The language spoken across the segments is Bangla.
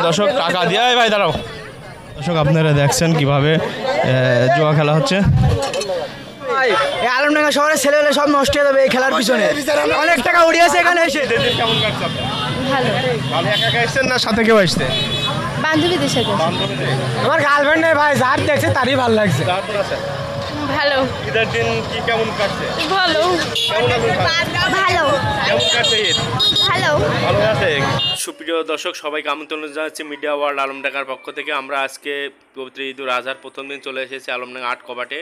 দর্শক টাকা দিয়ে ভাই দাঁড়াও। দর্শক আপনারা দেখছেন কিভাবে জুয়া খেলা হচ্ছে। আলমডাঙ্গা শহরের ছেলেবেলে সব নষ্ট হয়ে যাবে এই খেলার পিছনে। অনেক টাকা উড়িয়েছে এখানে এসে। কেমন কাটছে আপনার? ভালো। ভালো একা একা এসেছেন না সাথে কেউ আসছে? বান্ধবীদের সাথে। আমার গার্লফ্রেন্ড নেই ভাই, যার দেখছে তারই ভালো লাগছে। ভালো। ঈদের দিন কি কেমন কাটছে? ভালো। কেমন আছেন? ভালো। কেমন কাটছে ঈদ? ভালো। ভালো আছে। সুপ্রিয় দর্শক সবাইকে আমন্ত্রণ জানাচ্ছি মিডিয়া ওয়ার্ল্ড আলমডাঙ্গার পক্ষ থেকে। আমরা আজকে পবিত্র ঈদ উল আজহার প্রথম দিন চলে এসেছি আলমডাঙ্গা ৮ কবাটে।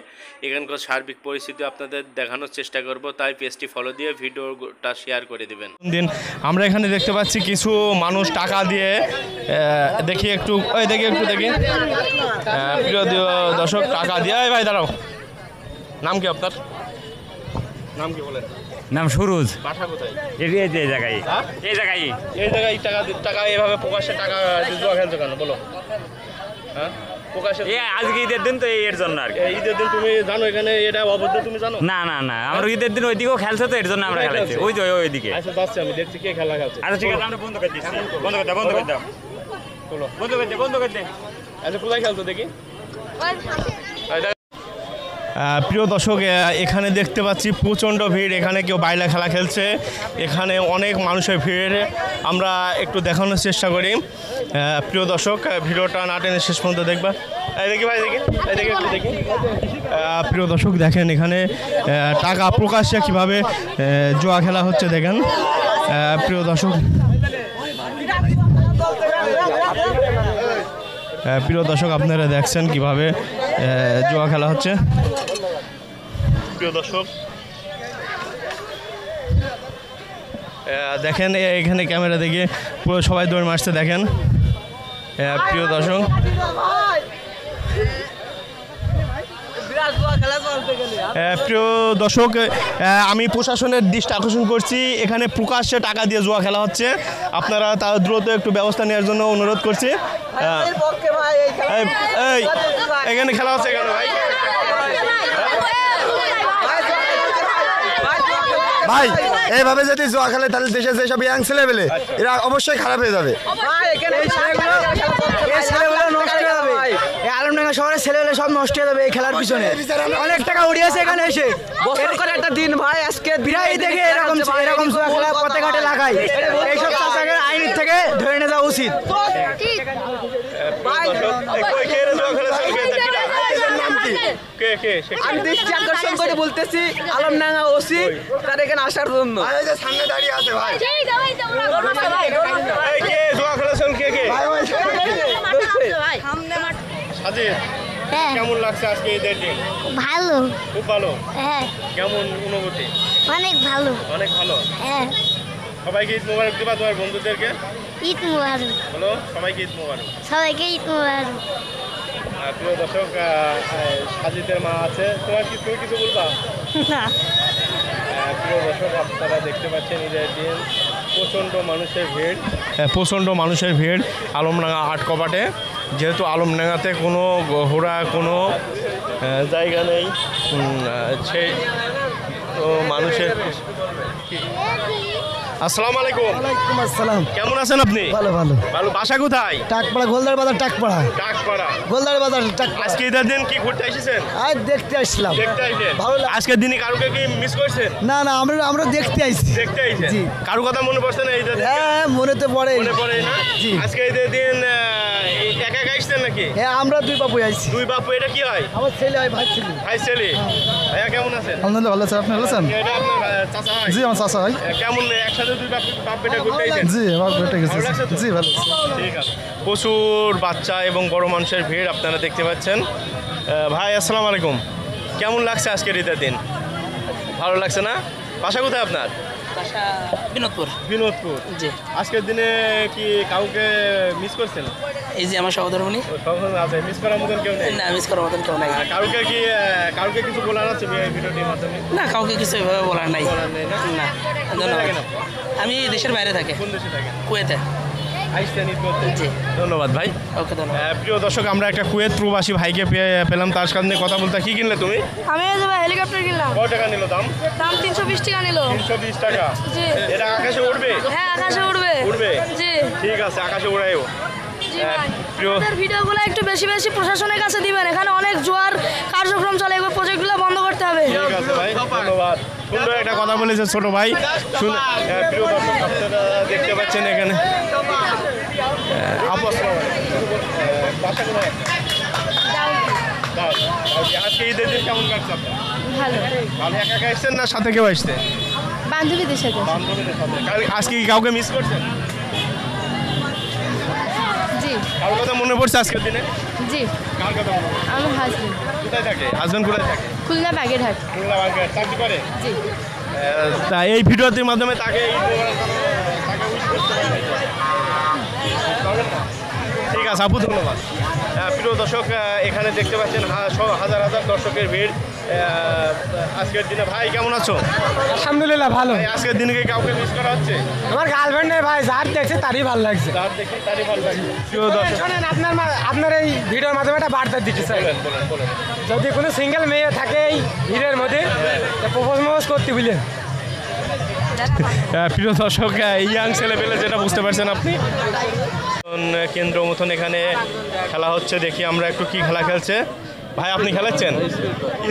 এখানকার সার্বিক পরিস্থিতি আপনাদের দেখানোর চেষ্টা করব, তাই পেজটি ফলো দিয়ে ভিডিওটা শেয়ার করে দিবেন। দিন আমরা এখানে দেখতে পাচ্ছি কিছু মানুষ টাকা দিয়ে দেখি একটু দেখি প্রিয় দর্শক টাকা দিয়ে ভাই দাঁড়াও। নাম কি আপনার? নাম কি বলেন? নাম সুরজ। বাসা কোথায়? এই জায়গায় এই জায়গায় টাকা এভাবে প্রকাশ্যে টাকা জুয়া খেলছো কেন বলো? হ্যাঁ প্রকাশ্যে আজকে ঈদের দিন তো এর জন্য আর কি। ঈদের দিন তুমি জানো এখানে এটা অবৈধ, তুমি জানো? না আমরা ঈদের দিন ওইদিকেও খেলছে তো এর জন্য আমরা খেলাচ্ছি ওই যে ওইদিকে। আচ্ছা যাচ্ছি, আমি দেখছি কে খেলা খেলছে। আচ্ছা ঠিক আছে, আমরা বন্ধ করে দিচ্ছি। বন্ধ করে দাও বন্ধ করে দে। আচ্ছা কোথায় খেলতো দেখি। প্রিয় দর্শক এখানে দেখতে পাচ্ছি প্রচণ্ড ভিড়, এখানে কেউ বাইরে খেলা খেলছে, এখানে অনেক মানুষের ভিড়। আমরা একটু দেখানোর চেষ্টা করি। প্রিয় দর্শক ভিডিওটা না টেনে শেষ পর্যন্ত দেখবা। দেখি ভাই দেখি একটু দেখি। প্রিয় দর্শক দেখেন এখানে টাকা প্রকাশ্যে কিভাবে জুয়া খেলা হচ্ছে দেখেন। প্রিয় দর্শক আপনারা দেখছেন কিভাবে জুয়া খেলা হচ্ছে। প্রিয় দর্শক দেখেন এখানে ক্যামেরা দেখে পুরো সবাই দৌড় মারছে দেখেন। প্রিয় দর্শক আমি প্রশাসনের দৃষ্টি আকর্ষণ করছি, এখানে প্রকাশ্যে টাকা দিয়ে জুয়া খেলা হচ্ছে। আপনারা তা দ্রুত একটু ব্যবস্থা নেওয়ার জন্য অনুরোধ করছি। এখানে খেলা হচ্ছে কেন ভাই? ভাই এইভাবে যদি জুয়া খেলে তাহলে দেশে যেসব ইয়াং ছেলেবেলে এরা অবশ্যই খারাপ হয়ে যাবে। আলমডাঙ্গা শহরের ছেলেবেলে সব নষ্ট হয়ে যাবে এই খেলার পিছনে। অনেক টাকা উড়িয়েছে এখানে এসে। বছর করে একটা দিন ভাই, আজকে বিরাই দেখে এরকম জুয়া খেলা পথে ঘাটে লাগাই। এইসব চাচাকে আইনের থেকে ধরে নিয়ে যাওয়া উচিত। আমি দৃষ্টি আকর্ষণ করে বলতেছি আলমডাঙ্গা ওসি তার এখানে আসার জন্য। সামনে দাঁড়িয়ে আছে ভাই। কেমন লাগছে আজকে ঈদের দিন? ভালো। খুব ভালো। হ্যাঁ। কেমন অনুভূতি? অনেক ভালো। অনেক ভালো। হ্যাঁ। সবাইকে ঈদ মোবারক দিবা তোমার বন্ধুদেরকে? ঈদ মুবারক। বলো সবাইকে ঈদ মোবারক। সবাইকে ঈদ মুবারক। প্রিয় দর্শক সাজিদের মা আছে, তুমি কিছু বলবা? না। প্রিয় দর্শক আপনারা দেখতে পাচ্ছেন ঈদের দিন প্রচণ্ড মানুষের ভিড় আলমডাঙ্গা ৮ কবাটে। যেহেতু আলমডাঙ্গাতে কোনো ঘোরা কোনো জায়গা নেই, সেই তো মানুষের। আসসালামু আলাইকুম। ওয়ালাইকুম আসসালাম। কেমন আছেন আপনি? ভালো ভালো। ভালো। বাসা কোথায়? টাকপাড়া, গোলদার বাজার টাকপাড়া। গোলদার বাজার টাকপাড়া। আজকে ঈদের দিন কি ঘুরতে এসেছেন? আজ দেখতে আসলাম। দেখতে আইছেন? ভালো লাগে। আজকের দিনে কারুকে কি মিস করছেন? না আমরা দেখতে আইছি। দেখতে আইছেন? জি। কারো কথা মনে পড়ছে না ঈদের দিন? হ্যাঁ মনে তো পড়ে। মনে পড়ে না? জি। আজকে ঈদের দিন একা একা আসছেন নাকি? হ্যাঁ আমরা দুই বাবু আইছি। দুই বাপু, এটা কি হয়? আমার ছেলে হয়, ভাই ছেলে। ভাই ছেলে। ভাইয়া কেমন আছেন? আলহামদুলিল্লাহ ভালো আছে। আপনি ভালো আছেন? এটা আপনার চাচা হয়? জি আমার চাচা ভাই। কেমন একসাথে দুই বাপ বেটা ঘুরতে আইছেন? জি আমার বেটা গেছে। ভালো লাগছে তো? জি ভালো আছে। ঠিক আছে। প্রচুর বাচ্চা এবং বড় মানুষের ভিড় আপনারা দেখতে পাচ্ছেন। ভাই আসসালামু আলাইকুম। কেমন লাগছে আজকের ঈদের দিন? ভালো লাগছে না? বাসা কোথায় আপনার? বিনোদপুর। জি। আজকের দিনে কি কাউকে মিস করছেন? এই যে আমার সহধর্মিনী। আছে, মিস করার মতন কেউ নেই? না মিস করার মতন কেউ নাই। কাউকে কিছু বলার আছে ভিডিওটির মাধ্যমে? না কাউকে কিছু এভাবে বলার নাই। বলার নেই না? না। কোথায় থাকেন আপনি? আমি দেশের বাইরে থাকি। কোন দেশে থাকেন? কুয়েতে। আইসেন ঈদ করতে? জি। ধন্যবাদ ভাই। ওকে ধন্যবাদ। প্রিয় দর্শক আমরা একটা কুয়েত প্রবাসী ভাইকে পেলাম, তার সাথে কথা বলতে। কি কিনলে তুমি? আমি হেলিকপ্টার কিনলাম। কত টাকা নিল দাম? 320 টাকা নিল। 320 টাকা? জি। এটা আকাশে উঠবে? হ্যাঁ আকাশে উড়বে উঠবে জি ঠিক আছে আকাশে উড়াইও জি ভাই প্রিয় আমাদের ভিডিওগুলো একটু বেশি বেশি প্রশাসনের কাছে দিবেন এখানে অনেক জোয়ার কার্যক্রম চলে এগুলো প্রজেক্টগুলো বন্ধ করতে হবে ঠিক আছে ভাই ধন্যবাদ সুন্দর একটা কথা বলেছে ছোট ভাই প্রিয় দর্শক আপনারা দেখতে পাচ্ছেন এখানে আপু আসসালামু আলাইকুম। বাসা কোথায়? দাও। আজকে ঈদের দিন কেমন কাটছে আপনার? ভালো ভালো একা একা এসছেন না সাথে কেউ আসছে বান্ধবীদের সাথে বান্ধবীদের সাথে আজকে কি কাউকে মিস করছেন জি কারোর কথা মনে পড়ছে আজকের দিনে জি কার কথা মনে পড়ছে? আমার হাজবেন্ড কোথায় থাকে হাজবেন্ড কোথায় থাকে খুলনা বাগেরহাট খুলনা বাগেরহাট চাকরি করে জি তা এই ভিডিওটির মাধ্যমে তাকে তাকে উইশ করতে পারবেন না? ঠিক আছে আপু ধন্যবাদ প্রিয় দর্শক এখানে দেখতে পাচ্ছেন হাজার হাজার দর্শকের ভিড় আজকের দিনে ভাই কেমন আছো আলহামদুলিল্লাহ ভালো ভাই, আজকের দিনে কি কাউকে মিস করা হচ্ছে আমার গার্লফ্রেন্ড নেই ভাই যার দেখছে তারই ভালো লাগছে যার দেখি তারই ভালো লাগে প্রিয় দর্শক শোনেন আপনার এই ভিডিওর মাধ্যমে একটা বার্তা দিতে চাই বলেন বলেন বলেন যদি কোনো সিঙ্গেল মেয়ে থাকে এই ভিড়ের মধ্যে প্রপোজ করতে বুঝলেন প্রিয় দর্শক ইয়াং ছেলেপেলে যেটা বুঝতে পারছেন আপনি কেন্দ্র মতন এখানে খেলা হচ্ছে দেখি আমরা একটু কি খেলা খেলছে ভাই আপনি খেলাচ্ছেন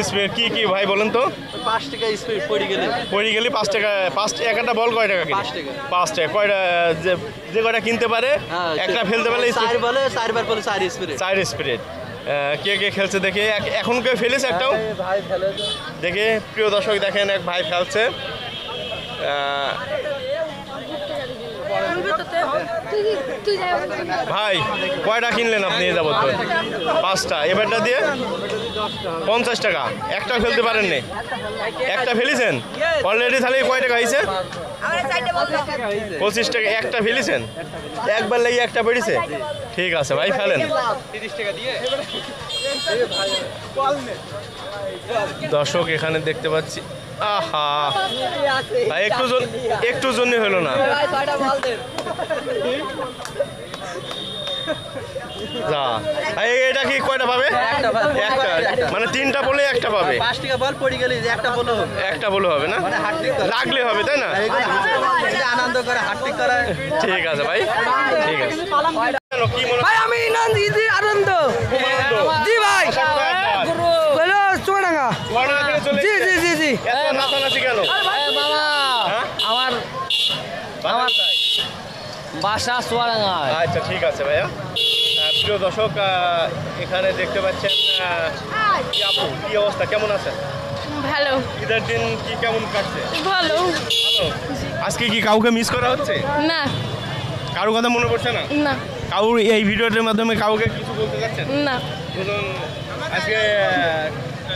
স্পিড কি কি ভাই বলেন তো 5 টাকা স্পিড পড়ে গেলে পড়ে গেলে 5 টাকা 5 একটা বল কয় টাকা 5 টাকা 5 টাকা কয়টা যে কয়টা কিনতে পারে একটা ফেলতে পারলে 4 বলে 4 বার বলে 4 স্পিড 4 স্পিড কে কে খেলছে দেখে এখন কেউ ফেলেছে একটাও ভাই ফেলে দেখে প্রিয় দর্শক দেখেন এক ভাই খেলছে ভাই কয়টা কিনলেন আপনি এ যাবত 5টা এবারটা দিয়ে 50 টাকা একটা ফেলতে পারেননি একটা ফেলেছেন অলরেডি তাহলে কয় টাকা হয়েছে 25 টাকা একটা ফেলেছেন একবার লেগে একটা বেরিয়েছে ঠিক আছে ভাই ফেলেন 30 টাকা দিয়ে দর্শক এখানে দেখতে পাচ্ছি আহা ভাই একটু জন্য হলো না যা ভাই এটা কি কয়টা পাবে একটা মানে 3টা বলে একটা পাবে 5 টাকা বল পড়ে গেলে একটা বল একটা বলে হবে না লাগলে হবে তাই না আনন্দ করে হাটটি করে ঠিক আছে ভাই ঠিক আছে কি মনে ভাই আমি আনন্দ জি ভাই হ্যালো চুয়াডাঙ্গা জি জি জি জি নাচানাচি কেন আমার আমার বাসা চুয়াডাঙ্গা আচ্ছা ঠিক আছে ভাইয়া প্রিয় দর্শক এখানে দেখতে পাচ্ছেন কি আপু কি অবস্থা কেমন আছেন ভালো ঈদের দিন কি কেমন কাটছে ভালো ভালো আজকে কি কাউকে মিস করা হচ্ছে না কারো কথা মনে পড়ছে না না কারোর এই ভিডিওটির মাধ্যমে কাউকে কিছু বলতে চাচ্ছেন না ধরুন আজকে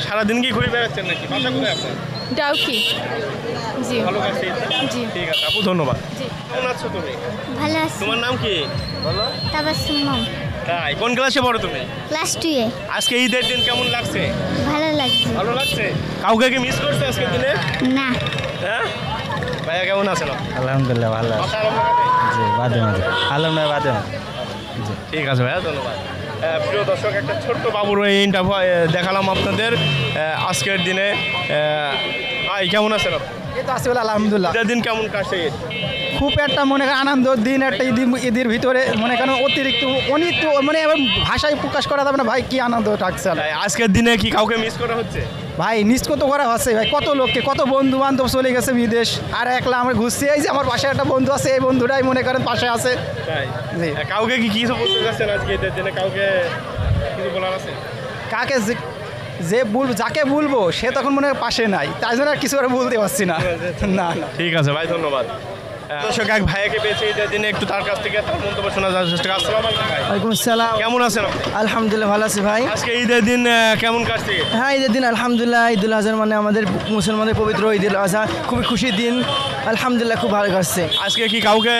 সারাদিন কি ঘুরে বেড়াচ্ছেন নাকি বাসা কোথায় আপনার ডাউকি জি ভালো কাছে জি ঠিক আছে আপু ধন্যবাদ জি কেমন আছো তুমি ভালো আছি তোমার নাম কি তাবাসসুম মম তাই কোন ক্লাসে পড়ো তুমি ক্লাস 2 এ আজকে ঈদের দিন কেমন লাগছে ভালো লাগছে ভালো লাগছে কাউকে কি মিস করছে আজকের দিনে না হ্যাঁ ভাইয়া কেমন আছেন আলহামদুলিল্লাহ ভালো বাসা আরম্ভ কবে? জি বাদে মাঝে আলহামদুলিল্লাহ বাদে ঠিক আছে ভাইয়া ধন্যবাদ প্রিয় দর্শক একটা ছোট্ট বাবুর এই ইন্টারভিউ দেখালাম আপনাদের আজকের দিনে ভাই কেমন আছেন আপনি এই তো আছি বলে আলহামদুলিল্লাহ ঈদের দিন কেমন কাটছে ঈদ? খুব একটা মনে করেন আনন্দ দিন একটা ঈদের ভিতরে মনে করেন অতিরিক্ত অনেক মানে ভাষায় প্রকাশ করা যাবে না ভাই কি আনন্দ থাকছে তাই আজকের দিনে কি কাউকে মিস করা হচ্ছে ভাই নিষ্কত করা হচ্ছে ভাই কত লোককে কত বন্ধু বান্ধব চলে গেছে বিদেশ আর একলা আমরা ঘুরছি এই যে আমার পাশে একটা বন্ধু আছে এই বন্ধুটাই মনে করেন পাশে আছে তাই জি। কাউকে কি কিছু বলতে চাচ্ছেন আজকে ঈদের দিনে কাউকে কিছু বলার আছে কাকে যে বলবো যাকে বলবো সে তখন মনে হয় পাশে নাই তাই জন্য আর কিছু আর বলতে পারছি না না না ঠিক আছে ভাই ধন্যবাদ দর্শক এক ভাইয়াকে পেয়েছে ঈদের দিনে একটু তার কাছ থেকে তার মন্তব্য শোনা যাওয়ার চেষ্টা করি। আসসালামু আলাইকুম ভাই ওয়ালাইকুম আসসালাম কেমন আছেন আপনি আলহামদুলিল্লাহ ভালো আছি ভাই আজকে ঈদের দিন কেমন কাটছে হ্যাঁ ঈদের দিন আলহামদুলিল্লাহ ঈদুল আজহার মানে আমাদের মুসলমানদের পবিত্র ঈদুল আজহা খুবই খুশির দিন আলহামদুলিল্লাহ খুব ভালো কাটছে আজকে কি কাউকে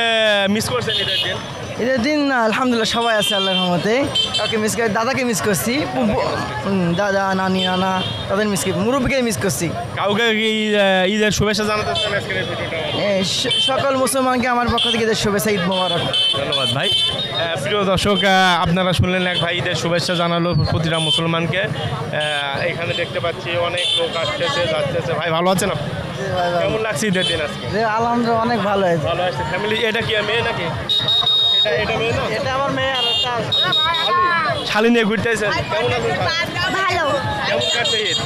মিস করছেন ঈদের দিন ঈদের দিন আলহামদুলিল্লাহ সবাই আছে আল্লাহর রহমতে কাউকে মিস করে দাদাকে মিস করছি দাদা নানি নানা তাদের মিস করি মুরব্বীকে মিস করছি কাউকে কি ঈদের শুভেচ্ছা জানাতে চান আজকের এই ভিডিওটা সকল মুসলমানকে আমার পক্ষ থেকে ঈদের শুভেচ্ছা ঈদ মোবারক ধন্যবাদ ভাই প্রিয় দর্শক আপনারা শুনলেন এক ভাই ঈদের শুভেচ্ছা জানালো প্রতিটা মুসলমানকে এখানে দেখতে পাচ্ছি অনেক লোক আসতেছে যাচ্ছে ভাই ভালো আছেন আপনি কেমন লাগছে ঈদের দিন আজকে? আলহামদুলিল্লাহ অনেক ভালো হয়েছে। ভালো আসছে ফ্যামিলি। এটা কি মেয়ে নাকি? এটা মেয়ে না? এটা আমার মেয়ে আর একটা শালি নিয়ে ঘুরতে আসছেন, কেমন আছেন? ভালো কেমন কাটছে ঈদ?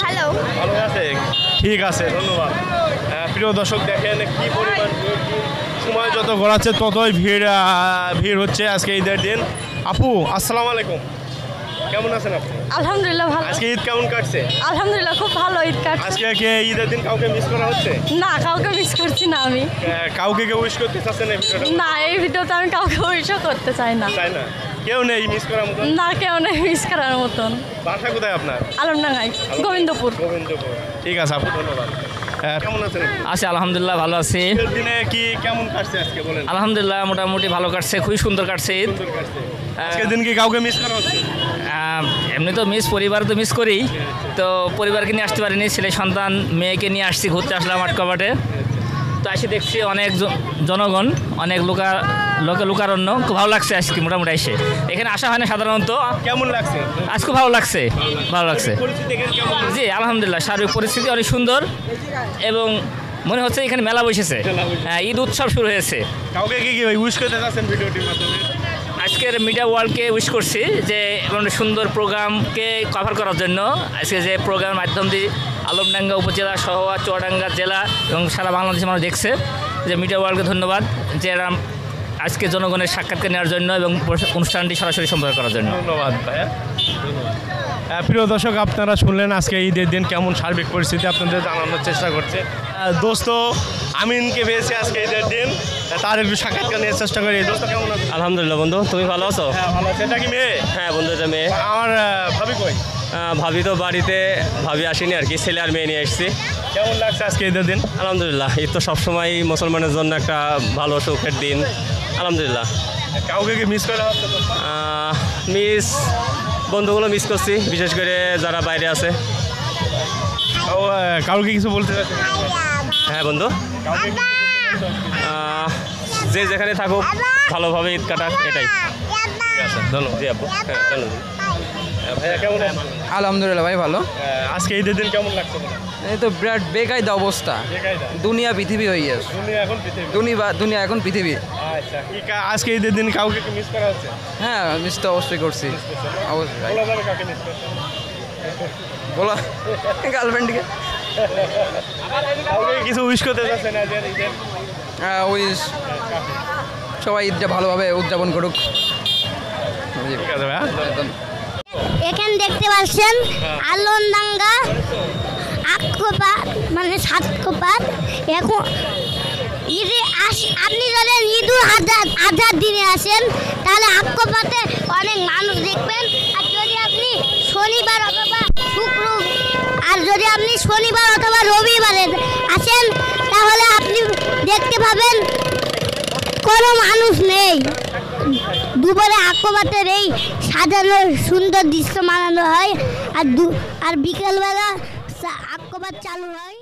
ভালো ভালো আছে, ঠিক আছে, ধন্যবাদ। প্রিয় দর্শক দেখেন কি পরিমাণ ভিড়, সময় যত গড়াচ্ছে ততই ভিড় হচ্ছে আজকে ঈদের দিন। আপু আসসালামু আলাইকুম, কেমন আছেন আপনি? আলহামদুলিল্লাহ ভালো আজকে ঈদ কেমন কাটছে? আলহামদুলিল্লাহ খুব ভালো ঈদ কাটছে আজকে কি ঈদের দিন কাউকে মিস করা হচ্ছে? না কাউকে মিস করছি না আমি কাউকে কেউ উইশ করতে চাচ্ছেন এই ভিডিওটা? না এই ভিডিওতে আমি কাউকে উইশও করতে চাই না তাই না, কেউ নেই মিস করার মতো? না কেউ নেই মিস করার মতন। বাসা কোথায় আপনার? আলমডাঙ্গাই গোবিন্দপুর। গোবিন্দপুর, ঠিক আছে আপু, ধন্যবাদ। কেমন আছেন? আছি আলহামদুলিল্লাহ ভালো আছি। ঈদের দিনে কি কেমন কাটছে আজকে বলেন? আলহামদুলিল্লাহ মোটামুটি ভালো কাটছে, খুবই সুন্দর কাটছে ঈদ। সুন্দর কাটছে। আজকের দিন কি কাউকে মিস করা হচ্ছে? এমনি তো পরিবার তো মিস করি, তো পরিবারকে নিয়ে আসতে পারিনি, ছেলে সন্তান মেয়েকে নিয়ে আসছি, ঘুরতে আসলাম আটকাবাটে। তো এসে দেখছি অনেক জনগণ, অনেক লোকারণ্য, খুব ভালো লাগছে আজকে মোটামুটি এসে। এখানে আসা হয় না সাধারণত। কেমন লাগছে আজকে ভালো লাগছে, ভালো লাগছে। পরিস্থিতি এখানে কেমন লাগছে? জি আলহামদুলিল্লাহ, সার্বিক পরিস্থিতি অনেক সুন্দর এবং মনে হচ্ছে এখানে মেলা বসেছে, ঈদ উৎসব শুরু হয়েছে। কাউকে কি উইশ করতে চাচ্ছেন ভিডিওটির মাধ্যমে? আজকের মিডিয়া ওয়ার্ল্ডকে উইশ করছি যে এমন সুন্দর প্রোগ্রামকে কভার করার জন্য। আজকে যে প্রোগ্রামের মাধ্যম দিয়ে আলমডাঙ্গা উপজেলা সহ চুয়াডাঙ্গা জেলা এবং সারা বাংলাদেশে মানুষ দেখছে, যে মিডিয়া ওয়ার্ল্ডকে ধন্যবাদ যে এরা আজকে জনগণের সাক্ষাৎকার নেওয়ার জন্য এবং অনুষ্ঠানটি সরাসরি সম্প্রচার করার জন্য। ধন্যবাদ ভাইয়া। প্রিয় দর্শক আপনারা শুনলেন আজকে ঈদের দিন কেমন সার্বিক পরিস্থিতি আপনাদের জানানোর চেষ্টা করছে। দোস্ত আমিনকে পেয়েছি আজকে ঈদের দিন, তার একটু সাক্ষাৎকার নেওয়ার চেষ্টা করি। দোস্ত কেমন আছে? আলহামদুলিল্লাহ বন্ধু, তুমি ভালো আছো? হ্যাঁ ভালো আছে। এটা কি মেয়ে? হ্যাঁ বন্ধু, এটা মেয়ে। আমার ভাবি কই? ভাবি তো বাড়িতে, ভাবি আসেনি আর কি, ছেলে আর মেয়ে নিয়ে এসেছি। কেমন লাগছে আজকে ঈদের দিন? আলহামদুলিল্লাহ, ঈদ তো সবসময় মুসলমানের জন্য একটা ভালো সুখের দিন। আলহামদুলিল্লাহ। কাউকে কি মিস করা হচ্ছে? বন্ধুগুলো মিস করছি, বিশেষ করে যারা বাইরে আছে। কাউকে কিছু বলতে চাচ্ছেন? হ্যাঁ বন্ধু, কাউকে কিছু বলতে চাচ্ছেন? যে যেখানে থাকুক ভালোভাবে ঈদ কাটাক, এটাই। ঠিক আছে, ধন্যবাদ। জি আপু, হ্যাঁ ধন্যবাদ। ভাইয়া কেমন আছেন? আলহামদুলিল্লাহ ভাই ভালো। আজকে ঈদের দিন কেমন লাগছে? এই তো বিরাট বেকায়দা অবস্থা, দুনিয়া পৃথিবী হয়ে গেছে। দুনিয়া এখন পৃথিবী। দুনিয়া এখন পৃথিবী। আচ্ছা, আজকে ঈদের দিন কাউকে কি মিস করা হচ্ছে? হ্যাঁ মিস তো অবশ্যই করছি, অবশ্যই ভাই। বলা যাবে কাকে মিস করছেন? বলো গার্লফ্রেন্ডকে। কাউকে কিছু উইশ করতে চাচ্ছেন আজ ঈদের? ওই সবাই ঈদটা ভালোভাবে উদযাপন করুক। ঠিক আছে ভাইয়া। এখানে দেখতে পাচ্ছেন আলমডাঙ্গা আটকোপাত মানে সাতকোপাত। এখন ঈদে আপনি যদি ঈদুল আজহার দিনে আসেন তাহলে আটকোপাতে অনেক মানুষ দেখবেন। আর যদি আপনি শনিবার অথবা রবিবারে আসেন তাহলে আপনি দেখতে পাবেন কোনো মানুষ নেই। দুপুরে আটকোপাতের এই সাজানো সুন্দর দৃশ্য মানানো হয়, আর বিকেলবেলা আটকোপাত চালু হয়।